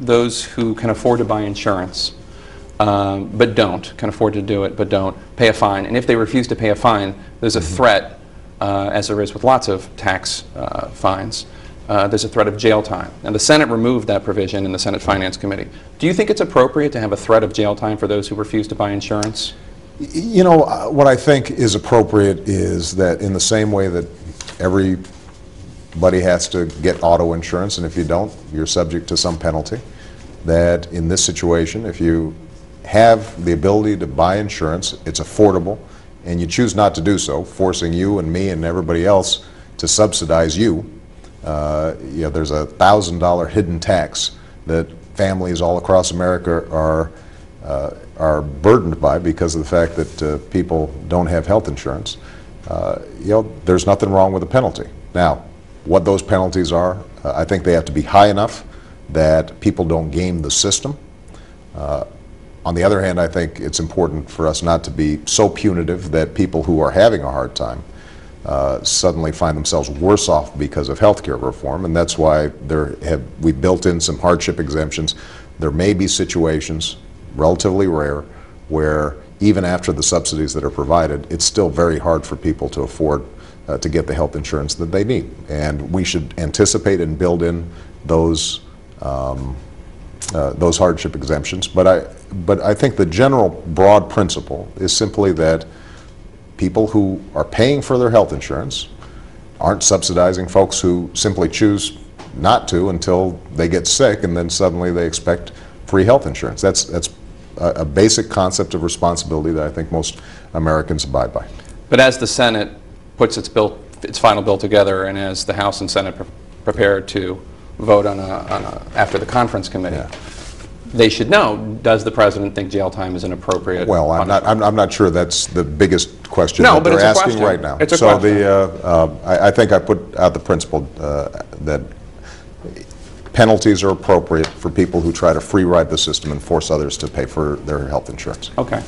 those who can afford to buy insurance but don't, can afford to do it but don't, pay a fine. And if they refuse to pay a fine, there's a threat, as there is with lots of tax fines, there's a threat of jail time. And the Senate removed that provision in the Senate Finance Committee. Do you think it's appropriate to have a threat of jail time for those who refuse to buy insurance? You know, what I think is appropriate is that in the same way that everybody has to get auto insurance, and if you don't, you're subject to some penalty, that in this situation, if you have the ability to buy insurance, it's affordable, and you choose not to do so, forcing you and me and everybody else to subsidize you, you know, there's a $1,000 hidden tax that families all across America are burdened by because of the fact that people don't have health insurance. You know, there's nothing wrong with a penalty. Now, what those penalties are, I think they have to be high enough that people don't game the system. On the other hand, I think it's important for us not to be so punitive that people who are having a hard time suddenly find themselves worse off because of health care reform, and that's why we built in some hardship exemptions. There may be situations, relatively rare, where even after the subsidies that are provided, it's still very hard for people to afford to get the health insurance that they need. And we should anticipate and build in those hardship exemptions. But I think the general broad principle is simply that people who are paying for their health insurance aren't subsidizing folks who simply choose not to until they get sick and then suddenly they expect free health insurance. That's a basic concept of responsibility that I think most Americans abide by. But as the Senate puts its final bill together, and as the House and Senate prepare to vote on after the conference committee, yeah, they should know, does the president think jail time is an appropriate Well, I'm not sure that's the biggest question no, that but they're it's asking right now. It's a so question. I think I put out the principle that penalties are appropriate for people who try to free ride the system and force others to pay for their health insurance. Okay.